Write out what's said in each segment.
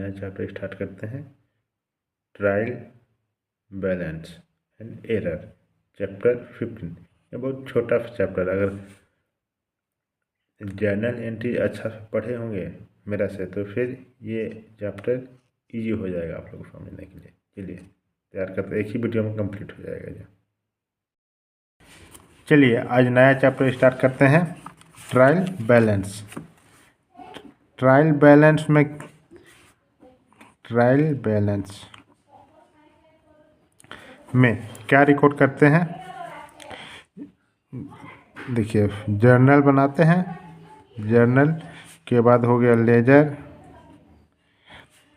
नया chapter start करते हैं। Trial balance and error, chapter 15। ये बहुत छोटा चैप्टर, अगर जर्नल एंट्री अच्छा से पढ़े होंगे मेरा से तो फिर ये चैप्टर इजी हो जाएगा आप लोग को समझने के लिए। चलिए तैयार करते, एक ही वीडियो में कंप्लीट हो जाएगा ये। चलिए आज नया चैप्टर स्टार्ट करते हैं, ट्रायल बैलेंस। ट्रायल बैलेंस में क्या रिकॉर्ड करते हैं, देखिए जर्नल बनाते हैं, जर्नल के बाद हो गया लेजर,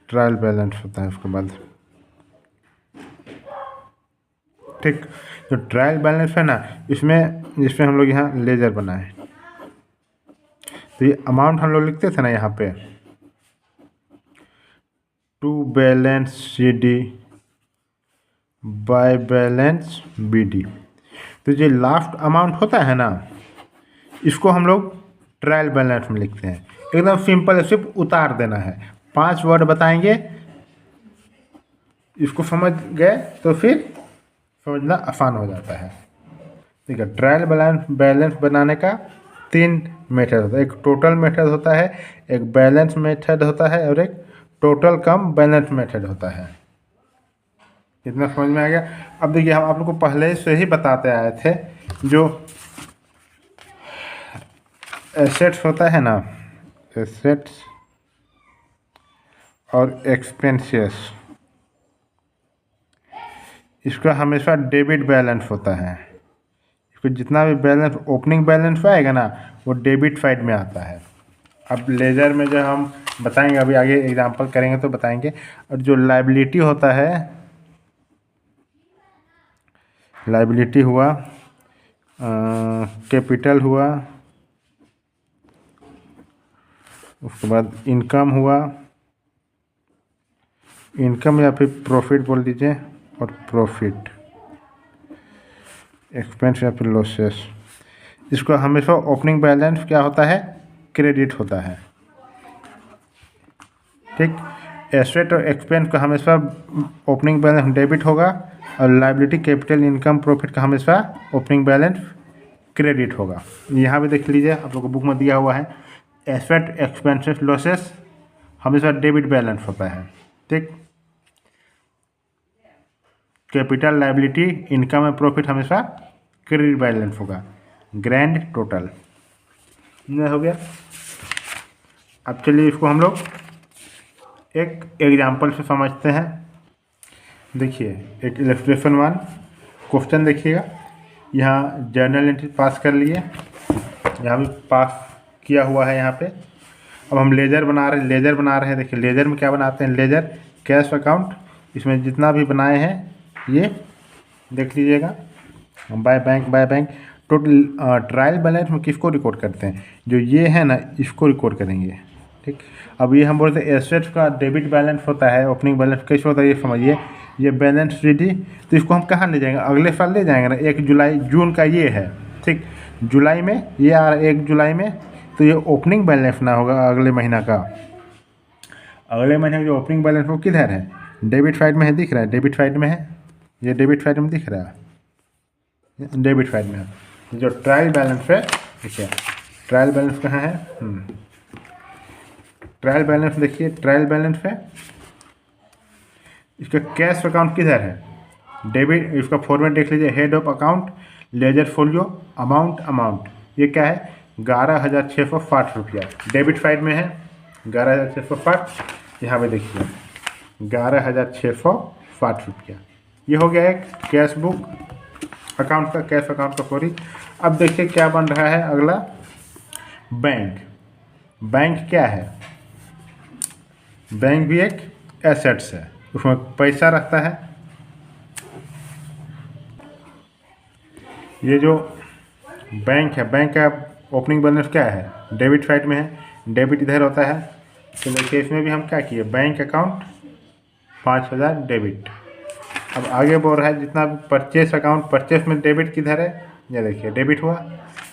ट्रायल बैलेंस होता है उसके बाद। ठीक, तो ट्रायल बैलेंस है ना, इसमें हम लोग यहाँ लेजर बनाए, तो ये अमाउंट हम लोग लिखते थे ना यहाँ पे, to balance C D by balance B D. तो जो लास्ट अमाउंट होता है ना, इसको हम लोग ट्रायल बैलेंस में लिखते हैं। एकदम सिंपल, सिर्फ उतार देना है, 5 वर्ड बताएंगे, इसको समझ गए तो फिर समझना आसान हो जाता है। ठीक है, ट्रायल बैलेंस बनाने का 3 मेथड होता है। एक टोटल मेथड होता है, एक बैलेंस मेथड होता है और एक टोटल कम बैलेंस मेथड होता है। कितना समझ में आ गया? अब देखिए, हम आप लोग को पहले से ही बताते आए थे, जो एसेट्स होता है ना, एसेट्स और एक्सपेंसेस, इसका हमेशा डेबिट बैलेंस होता है। इसको जितना भी बैलेंस, ओपनिंग बैलेंस आएगा ना, वो डेबिट साइड में आता है। अब लेजर में जो हम बताएंगे, अभी आगे एग्जांपल करेंगे तो बताएंगे। और जो लायबिलिटी होता है, लायबिलिटी हुआ, कैपिटल हुआ, उसके बाद इनकम हुआ, इनकम या फिर प्रॉफिट बोल दीजिए, और प्रॉफिट, एक्सपेंस या फिर लॉसेस, इसको हमेशा ओपनिंग बैलेंस क्या होता है, क्रेडिट होता है। ठीक, एसेट और एक्सपेंस का हमेशा ओपनिंग बैलेंस डेबिट होगा, और लायबिलिटी, कैपिटल, इनकम, प्रॉफिट का हमेशा ओपनिंग बैलेंस क्रेडिट होगा। यहाँ भी देख लीजिए, आप लोगों को बुक में दिया हुआ है, एसेट, एक्सपेंसेस, लॉसेस हमेशा डेबिट बैलेंस होता है। ठीक, कैपिटल, लायबिलिटी, इनकम और प्रॉफिट हमेशा क्रेडिट बैलेंस होगा। ग्रैंड टोटल ये हो गया। अब चलिए इसको हम लोग एक एग्जाम्पल से समझते हैं। देखिए, एक इलस्ट्रेशन 1 क्वेश्चन देखिएगा। यहाँ जर्नल एंट्री पास कर लिए, यहाँ भी पास किया हुआ है यहाँ पे। अब हम लेजर बना रहे हैं। देखिए लेजर में क्या बनाते हैं, लेजर कैश अकाउंट, इसमें जितना भी बनाए हैं ये देख लीजिएगा, by bank. Total trial balance में किसको रिकॉर्ड करते हैं, जो ये है ना, इसको रिकॉर्ड करेंगे। ठीक, अब ये हम बोलते हैं एसेट्स का डेबिट बैलेंस होता है, ओपनिंग बैलेंस कैसे होता है ये समझिए। ये बैलेंस शीट, तो इसको हम कहाँ ले जाएंगे, अगले साल ले जाएंगे ना। 1 जुलाई, जून का ये है, ठीक, जुलाई में ये आ रहा है 1 जुलाई में, तो ये ओपनिंग बैलेंस ना होगा अगले महीना का। अगले महीने का जो ओपनिंग बैलेंस वो किधर है, डेबिट साइड में है, दिख रहा है, डेबिट साइड में है, ये डेबिट साइड में दिख रहा है, डेबिट साइड में है। जो ट्रायल बैलेंस है, देखिए ट्रायल बैलेंस कहाँ है, ट्रायल बैलेंस देखिए, ट्रायल बैलेंस है, इसका कैश अकाउंट किधर है, डेबिट, इसका फॉर्मेट देख लीजिए, head of account, ledger folio, amount, ये क्या है, 11,660 रुपया डेबिट साइड में है, 11,660। यहाँ पे देखिए 11,660 रुपया, ये हो गया एक कैश बुक अकाउंट का, कैश अकाउंट का सॉरी। अब देखिए क्या बन रहा है अगला, बैंक क्या है, बैंक भी एक एसेट्स है, उसमें पैसा रखता है। ये जो बैंक है, बैंक का ओपनिंग बैलेंस क्या है, डेबिट साइड में है, डेबिट इधर होता है। तो देखिए इसमें भी हम क्या किए, बैंक अकाउंट 5,000 डेबिट। अब आगे बोल रहा है जितना भी परचेस अकाउंट, परचेस में डेबिट किधर है, ये देखिए डेबिट हुआ,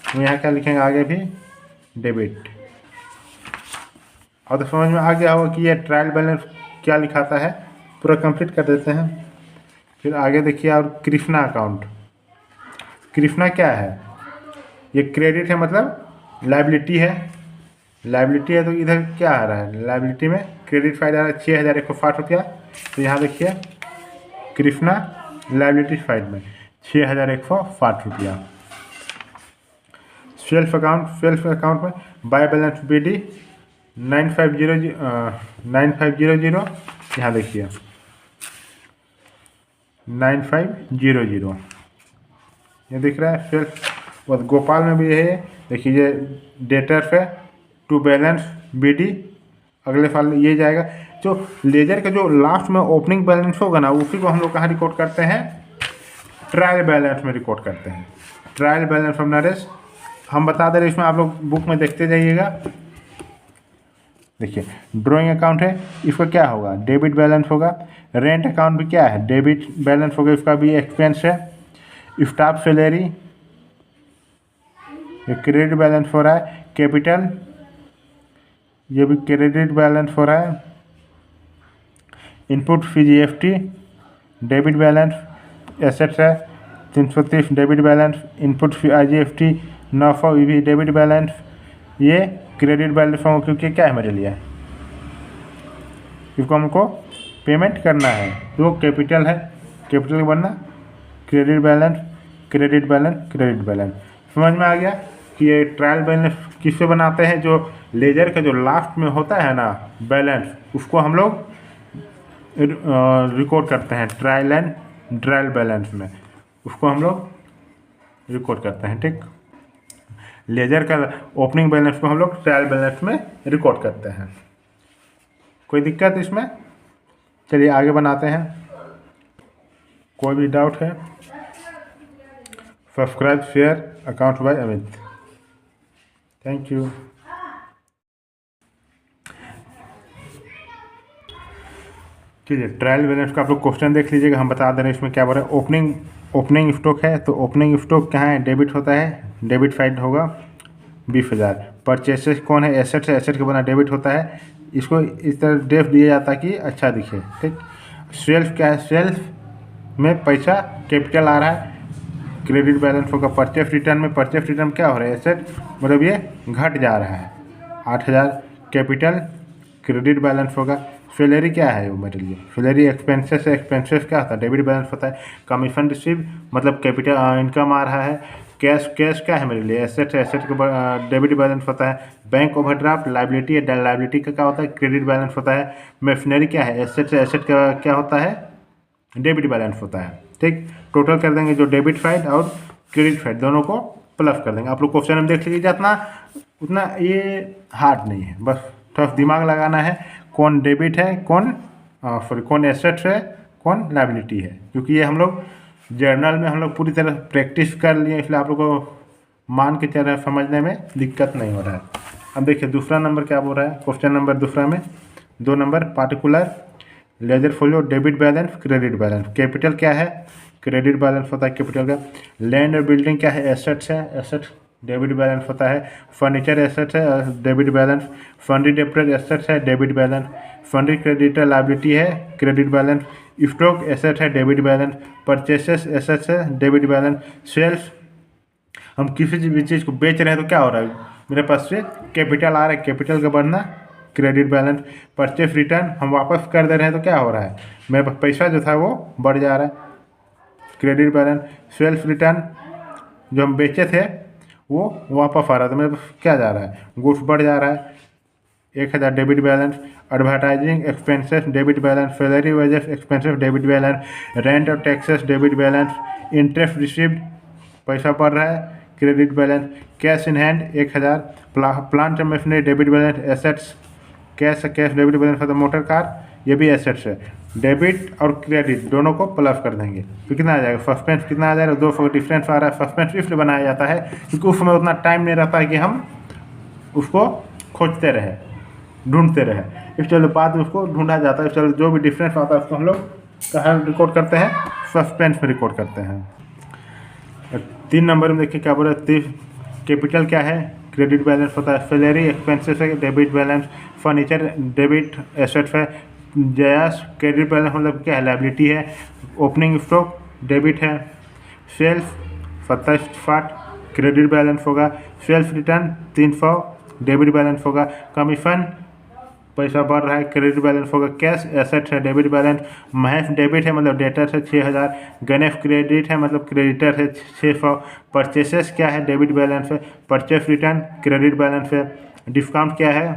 हम यहाँ क्या लिखेंगे आगे भी डेबिट। और तो समझ में आ गया होगा कि ये ट्रायल बैलेंस क्या लिखाता है पूरा कंप्लीट कर देते हैं। फिर आगे देखिए, और कृष्णा अकाउंट। कृष्णा क्या है, ये क्रेडिट है, मतलब लाइबिलिटी है। लाइबिलिटी है तो इधर क्या आ रहा है, लाइबिलिटी में क्रेडिट फाइल आ रहा है 6160 रुपया। तो यहाँ देखिए कृष्णा लाइबिलिटी फाइल में 6160 रुपया। सेल्फ अकाउंट में बाय बैलेंस BD 9500 यहाँ देखिए 9500 ये दिख रहा है सेल्फ। और गोपाल में भी है, देखिए ये डेटर्स है टू बैलेंस BD, अगले साल ये जाएगा। जो लेजर का जो लास्ट में ओपनिंग बैलेंस होगा ना, उसी को हम लोग कहाँ रिकॉर्ड करते हैं, ट्रायल बैलेंस में रिकॉर्ड करते हैं। ट्रायल बैलेंस ऑफ नरेश हम बता दे रहे, इसमें आप लोग बुक में देखते जाइएगा। देखिए ड्राइंग अकाउंट है, इसका क्या होगा, डेबिट बैलेंस होगा। रेंट अकाउंट भी क्या है, डेबिट बैलेंस होगा, इसका भी एक्सपेंस है। स्टाफ सैलरी ये क्रेडिट बैलेंस हो रहा है। कैपिटल ये भी क्रेडिट बैलेंस हो रहा है। इनपुट फी GST डेबिट बैलेंस। एसेट्स है 330 डेबिट बैलेंस। इनपुट फी IGST 900 ये भी डेबिट बैलेंस। ये क्रेडिट बैलेंस होगा क्योंकि क्या है मेरे लिए, इसको हमको पेमेंट करना है। तो कैपिटल है, कैपिटल बनना credit balance credit balance credit balance. समझ में आ गया कि ये ट्रायल बैलेंस किससे बनाते हैं, जो लेजर का जो लास्ट में होता है ना बैलेंस, उसको हम लोग रिकॉर्ड करते हैं ट्रायल एंड ट्रायल बैलेंस में, उसको हम लोग रिकॉर्ड करते हैं। ठीक, लेजर का ओपनिंग बैलेंस को हम लोग ट्रायल बैलेंस में रिकॉर्ड करते हैं। कोई दिक्कत इसमें? चलिए आगे बनाते हैं। कोई भी डाउट है? Subscribe share account by Amit. Thank you. चलिए ट्रायल बैलेंस का आप लोग क्वेश्चन देख लीजिएगा, हम बता दे रहे हैं इसमें क्या बोल रहा है। ओपनिंग स्टॉक है, तो ओपनिंग स्टॉक कहाँ है, डेबिट होता है, डेबिट साइड होगा 20,000। परचेसेस कौन है, एसेट है, एसेट के बना डेबिट होता है। इसको इस तरह डेफ दिया जाता है कि अच्छा दिखे। ठीक, सेल्फ क्या है, सेल्फ में पैसा कैपिटल आ रहा है, क्रेडिट बैलेंस होगा। परचेस रिटर्न में, परचेस रिटर्न क्या हो रहा है, एसेट मतलब ये घट जा रहा है 8,000, कैपिटल क्रेडिट बैलेंस होगा। सैलरी क्या है वो मेरे लिए, सैलरी एक्सपेंसेस है, एक्सपेंसेस क्या होता है, डेबिट बैलेंस होता है। कमीशन रिसीव मतलब कैपिटल इनकम आ रहा है। कैश क्या है मेरे लिए, एसेट है, एसेट का डेबिट बैलेंस होता है। बैंक ओवरड्राफ्ट लाइबिलिटी है, लाइबिलिटी का क्या होता है, क्रेडिट बैलेंस होता है। मशीनरी क्या है, एसेट है, एसेट का क्या होता है, डेबिट बैलेंस होता है। ठीक, टोटल कर देंगे जो डेबिट साइड और क्रेडिट साइड दोनों को प्लस कर देंगे। आप लोग क्वेश्चन में देख लीजिए, जितना उतना ये हार्ड नहीं है, बस थोड़ा दिमाग लगाना है कौन डेबिट है, कौन एसेट है, कौन लाइबिलिटी है। क्योंकि ये हम लोग जर्नल में हम लोग पूरी तरह प्रैक्टिस कर लिए, इसलिए आप लोग को मान के चल रहा है, समझने में दिक्कत नहीं हो रहा है। अब देखिए दूसरा नंबर क्या बोल रहा है, क्वेश्चन नंबर दूसरा में 2 number particular ledger folio debit balance credit balance. Capital क्या है, क्रेडिट बैलेंस होता है कैपिटल का। लैंड और बिल्डिंग क्या है, एसेट्स है, एसेट डेबिट बैलेंस होता है। फर्नीचर एसेट है, debit balance. Sundry debtor assets है, debit balance. Sundry creditor liability है, क्रेडिट बैलेंस। स्टॉक एसेट है, डेबिट बैलेंस। परचेसेस एसेट्स है, डेबिट बैलेंस। सेल्स हम किसी भी चीज़ को बेच रहे हैं तो क्या हो रहा है, मेरे पास से कैपिटल आ रहा है, कैपिटल का बढ़ना क्रेडिट बैलेंस। परचेस रिटर्न हम वापस कर दे रहे हैं तो क्या हो रहा है, मेरे पास पैसा जो था वो बढ़ जा रहा है, क्रेडिट बैलेंस। सेल्स रिटर्न जो हम बेचे थे वो वापस आ रहा था, मेरे पास क्या जा रहा है, गुड्स बढ़ जा रहा है 1,000 debit balance. Advertising expenses debit balance. Salary wages expenses debit balance. Rent और taxes debit balance. Interest received पैसा बढ़ रहा है, credit balance. Cash in hand 1,000। Plant and machinery debit balance. Assets cash debit balance होता है। Motor car ये भी assets है। डेबिट और क्रेडिट दोनों को प्लस कर देंगे तो कितना आ जाएगा, सस्पेंस कितना आ जाएगा, 200 डिफरेंस आ रहा है। सस्पेंस इसलिए बनाया जाता है क्योंकि उस समय उतना टाइम नहीं रहता है कि हम उसको खोजते रहे, ढूंढते रहे, इसलिए बाद में उसको ढूंढा जाता है। चलो जो भी डिफरेंस आता है उसको हम लोग कहाँ रिकॉर्ड करते हैं, सस्पेंस में रिकॉर्ड करते हैं। 3 नंबर में देखिए क्या बोल रहे हैं, कैपिटल क्या है, क्रेडिट बैलेंस होता है। सैलरी एक्सपेंसेस है, debit balance. Furniture debit assets है। जयास क्रेडिट बैलेंस मतलब क्या है, लाइबिलिटी है। ओपनिंग स्टॉक डेबिट है। सेल्स 27 क्रेडिट बैलेंस होगा। सेल्स रिटर्न 300 डेबिट बैलेंस होगा। कमीशन पैसा बढ़ रहा है, क्रेडिट बैलेंस होगा। कैश एसेट है, डेबिट बैलेंस। महेश डेबिट है मतलब डेटर है 6000। गणेश क्रेडिट है मतलब क्रेडिटर है 600। परचेसेस क्या है, डेबिट बैलेंस है। परचेस रिटर्न क्रेडिट बैलेंस है। डिस्काउंट क्या है,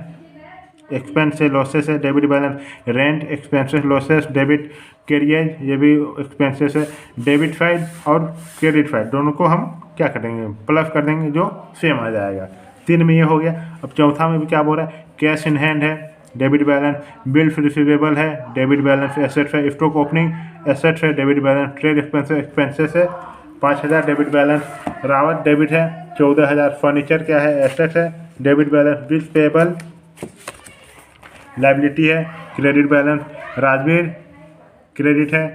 एक्सपेंस है, लॉसेस है, debit balance. Rent expenses losses debit. Carrier ये भी एक्सपेंसेस है। डेबिट साइड और क्रेडिट साइड दोनों को हम क्या करेंगे, प्लस कर देंगे, जो सेम आ जाएगा। 3 में ये हो गया। अब चौथा में भी क्या बोल रहा है, कैश इन हैंड है, डेबिट बैलेंस। बिल्स रिसीवेबल है, डेबिट बैलेंस। एसेट्स है, स्टॉक ओपनिंग एसेट्स है, डेबिट बैलेंस। ट्रेड एक्सपेंसेस है 5000 डेबिट बैलेंस। रावत डेबिट है 14000। फर्नीचर क्या है, एसेट्स है, debit balance. Bills payable liability है, क्रेडिट बैलेंस। राजवीर क्रेडिट है,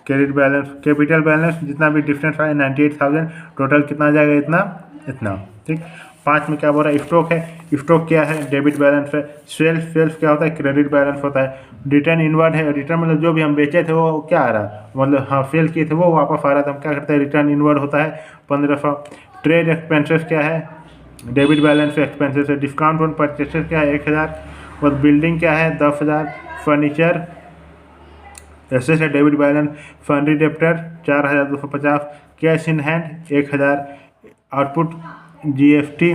क्रेडिट बैलेंस। कैपिटल बैलेंस जितना भी डिफरेंस है 98,000। टोटल कितना आ जाएगा, इतना ठीक। 5 में क्या बोल रहा है, स्टॉक है। स्टॉक क्या है, डेबिट बैलेंस है। सेल्स क्या होता है, क्रेडिट बैलेंस होता है। रिटर्न इनवर्ड है, रिटर्न मतलब जो भी हम बेचे थे वो क्या आ रहा, मतलब हाँ सेल किए थे वो वापस आ रहा था, हम क्या करते हैं, रिटर्न इनवर्ड होता है 1500। ट्रेड एक्सपेंसेस क्या है, डेबिट बैलेंस एक्सपेंसेस है। डिस्काउंट ऑन परचेसेस क्या है 1000। और बिल्डिंग क्या है 10,000। फर्नीचर एसेट है, debit balance. Sundry debtor 4250। Cash in hand 1000। Output GST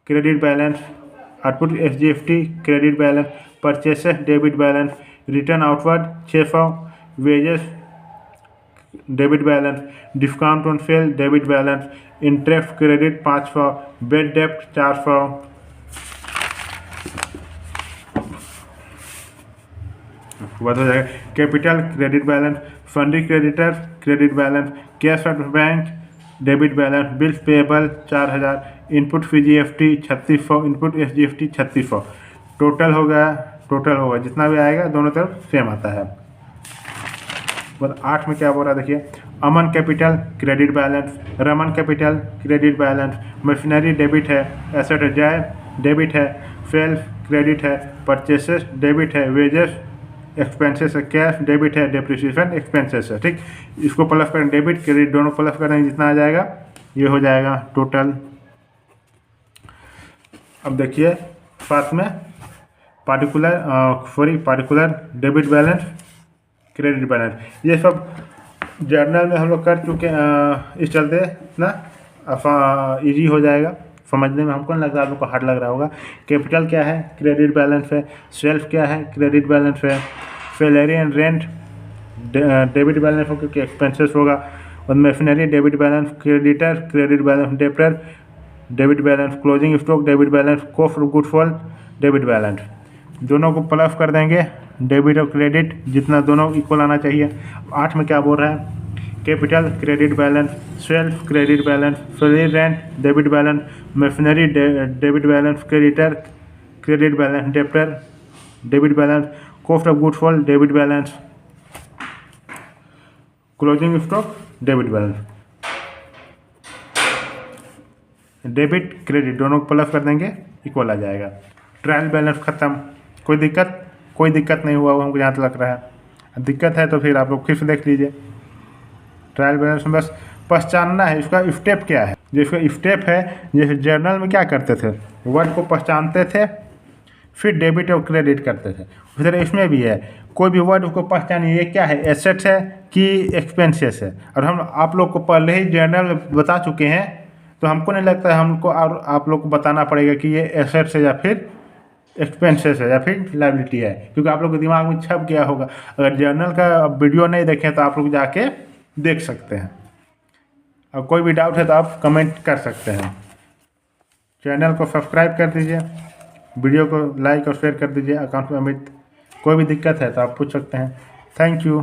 credit balance. Output SGST credit balance. Purchases debit balance. Return outward 600। Wages debit balance. Discount on sale debit balance. Interest credit 500। Bad डेप्ट 400। बात हो जाएगा। Capital credit balance. Sundry creditor credit balance. Cash at bank debit balance. Bills payable 4000। Input GST 3600। Input SGST 3600। Total होगा जितना भी आएगा दोनों तरफ सेम आता है। बस 8 में क्या बोल रहा है देखिए, Aman capital credit balance. Raman capital credit balance. Machinery debit है। एसेट है, जय डेबिट है। सेल्स क्रेडिट है। परचेसेस डेबिट है। वेजेस एक्सपेंसेस है। कैश डेबिट है। डेप्रिसिएशन एक्सपेंसेस है, ठीक। इसको प्लस करें, डेबिट क्रेडिट दोनों प्लस करें, जितना आ जाएगा ये हो जाएगा टोटल। अब देखिए साथ में particular debit balance credit balance, ये सब जर्नल में हम लोग कर चुके हैं। इस चलते ना ईजी हो जाएगा समझने में। हमको नहीं लगता आप लोग को हार्ड लग रहा होगा। कैपिटल क्या है, क्रेडिट बैलेंस है। सेल्फ क्या है, क्रेडिट बैलेंस है। Salary and rent debit balance हो क्योंकि एक्सपेंसेस होगा। और machinery debit balance. Creditor credit balance. Debtor debit balance. Closing stock debit balance. Cost of goods sold debit balance. दोनों को प्लस कर देंगे, डेबिट और क्रेडिट जितना दोनों इक्वल आना चाहिए। 8 में क्या बोल रहा है, capital credit balance. Self credit balance. Salary rent debit balance. Machinery debit balance. Creditor credit balance. Debtor debit balance. Cost of goods sold debit balance. Closing stock debit balance. Debit credit दोनों को plus कर देंगे, equal आ जाएगा। Trial balance खत्म। कोई दिक्कत नहीं हुआ हमको जहाँ तक लग रहा है। दिक्कत है तो फिर आप लोग फिर से देख लीजिए। ट्रायल बैलेंस में बस पहचानना है इसका स्टेप क्या है। जो इसका स्टेप है, जैसे जर्नल में क्या करते थे, वर्ड को पहचानते थे फिर डेबिट और क्रेडिट करते थे, उसी तरह इसमें भी है। कोई भी वर्ड को पहचानिए, ये क्या है, एसेट्स है कि एक्सपेंसेस है। और हम आप लोग को पहले ही जर्नल में बता चुके हैं, तो हमको नहीं लगता है हमको और आप लोग को बताना पड़ेगा कि ये एसेट्स है या फिर एक्सपेंसेस है या फिर लायबिलिटी है, क्योंकि आप लोग के दिमाग में छप गया होगा। अगर जर्नल का वीडियो नहीं देखें तो आप लोग जाके देख सकते हैं। और कोई भी डाउट है तो आप कमेंट कर सकते हैं। चैनल को सब्सक्राइब कर दीजिए, वीडियो को लाइक और शेयर कर दीजिए। अकाउंट में अमित कोई भी दिक्कत है तो आप पूछ सकते हैं। Thank you.